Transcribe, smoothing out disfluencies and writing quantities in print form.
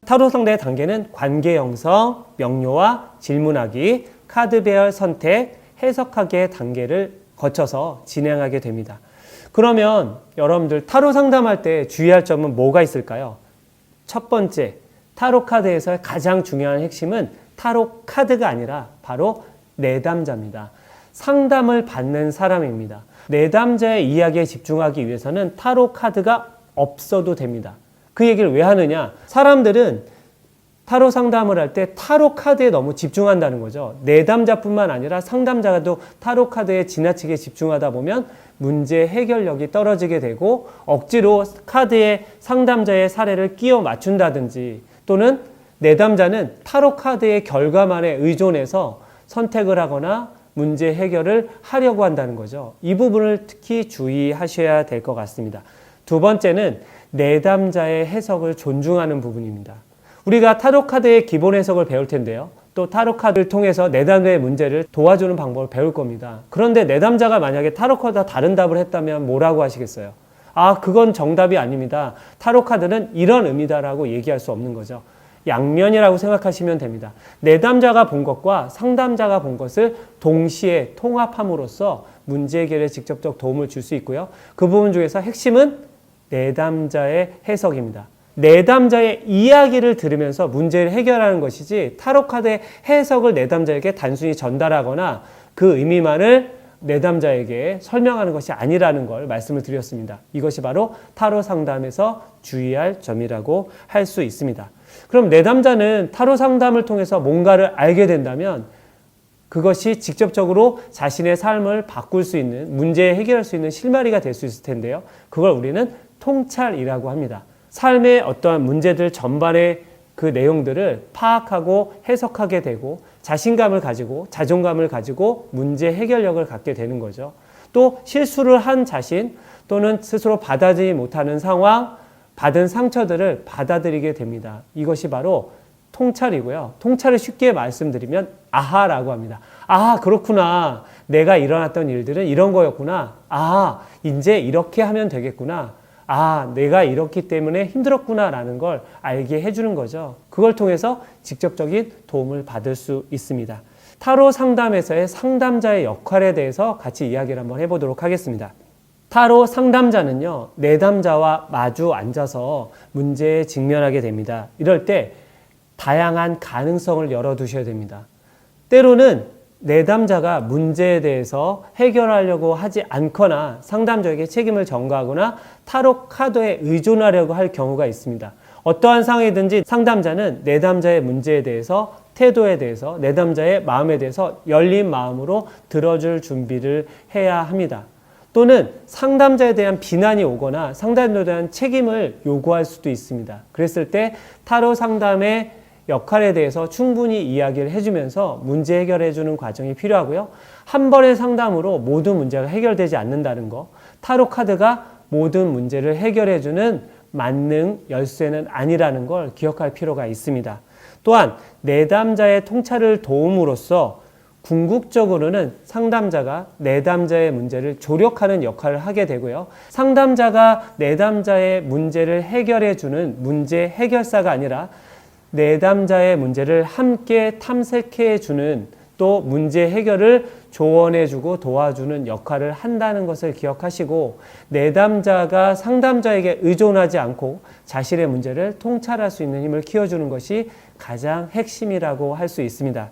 타로 상담의 단계는 관계 형성, 명료화, 질문하기, 카드 배열 선택, 해석하기의 단계를 거쳐서 진행하게 됩니다. 그러면 여러분들 타로 상담할 때 주의할 점은 뭐가 있을까요? 첫 번째, 타로 카드에서의 가장 중요한 핵심은 타로 카드가 아니라 바로 내담자입니다. 상담을 받는 사람입니다. 내담자의 이야기에 집중하기 위해서는 타로 카드가 없어도 됩니다. 그 얘기를 왜 하느냐? 사람들은 타로 상담을 할 때 타로 카드에 너무 집중한다는 거죠. 내담자뿐만 아니라 상담자도 타로 카드에 지나치게 집중하다 보면 문제 해결력이 떨어지게 되고 억지로 카드에 상담자의 사례를 끼워 맞춘다든지 또는 내담자는 타로 카드의 결과만에 의존해서 선택을 하거나 문제 해결을 하려고 한다는 거죠. 이 부분을 특히 주의하셔야 될 것 같습니다. 두 번째는 내담자의 해석을 존중하는 부분입니다. 우리가 타로 카드의 기본 해석을 배울 텐데요. 또 타로 카드를 통해서 내담자의 문제를 도와주는 방법을 배울 겁니다. 그런데 내담자가 만약에 타로 카드와 다른 답을 했다면 뭐라고 하시겠어요? 아, 그건 정답이 아닙니다. 타로 카드는 이런 의미다라고 얘기할 수 없는 거죠. 양면이라고 생각하시면 됩니다. 내담자가 본 것과 상담자가 본 것을 동시에 통합함으로써 문제 해결에 직접적 도움을 줄 수 있고요. 그 부분 중에서 핵심은 내담자의 해석입니다. 내담자의 이야기를 들으면서 문제를 해결하는 것이지 타로 카드의 해석을 내담자에게 단순히 전달하거나 그 의미만을 내담자에게 설명하는 것이 아니라는 걸 말씀을 드렸습니다. 이것이 바로 타로 상담에서 주의할 점이라고 할 수 있습니다. 그럼 내담자는 타로 상담을 통해서 뭔가를 알게 된다면 그것이 직접적으로 자신의 삶을 바꿀 수 있는, 문제 해결할 수 있는 실마리가 될 수 있을 텐데요. 그걸 우리는 통찰이라고 합니다. 삶의 어떠한 문제들 전반의 그 내용들을 파악하고 해석하게 되고 자신감을 가지고 자존감을 가지고 문제 해결력을 갖게 되는 거죠. 또 실수를 한 자신 또는 스스로 받아들이지 못하는 상황, 받은 상처들을 받아들이게 됩니다. 이것이 바로 통찰이고요. 통찰을 쉽게 말씀드리면 아하라고 합니다. 아, 그렇구나. 내가 일어났던 일들은 이런 거였구나. 아, 이제 이렇게 하면 되겠구나. 아, 내가 이렇기 때문에 힘들었구나라는 걸 알게 해주는 거죠. 그걸 통해서 직접적인 도움을 받을 수 있습니다. 타로 상담에서의 상담자의 역할에 대해서 같이 이야기를 한번 해보도록 하겠습니다. 타로 상담자는요, 내담자와 마주 앉아서 문제에 직면하게 됩니다. 이럴 때 다양한 가능성을 열어두셔야 됩니다. 때로는 내담자가 문제에 대해서 해결하려고 하지 않거나 상담자에게 책임을 전가하거나 타로 카드에 의존하려고 할 경우가 있습니다. 어떠한 상황이든지 상담자는 내담자의 문제에 대해서, 태도에 대해서, 내담자의 마음에 대해서 열린 마음으로 들어줄 준비를 해야 합니다. 또는 상담자에 대한 비난이 오거나 상담자에 대한 책임을 요구할 수도 있습니다. 그랬을 때 타로 상담의 역할에 대해서 충분히 이야기를 해주면서 문제 해결해 주는 과정이 필요하고요. 한 번의 상담으로 모든 문제가 해결되지 않는다는 거, 타로 카드가 모든 문제를 해결해 주는 만능 열쇠는 아니라는 걸 기억할 필요가 있습니다. 또한 내담자의 통찰을 도움으로써 궁극적으로는 상담자가 내담자의 문제를 조력하는 역할을 하게 되고요. 상담자가 내담자의 문제를 해결해 주는 문제 해결사가 아니라 내담자의 문제를 함께 탐색해 주는 또 문제 해결을 조언해 주고 도와주는 역할을 한다는 것을 기억하시고 내담자가 상담자에게 의존하지 않고 자신의 문제를 통찰할 수 있는 힘을 키워주는 것이 가장 핵심이라고 할 수 있습니다.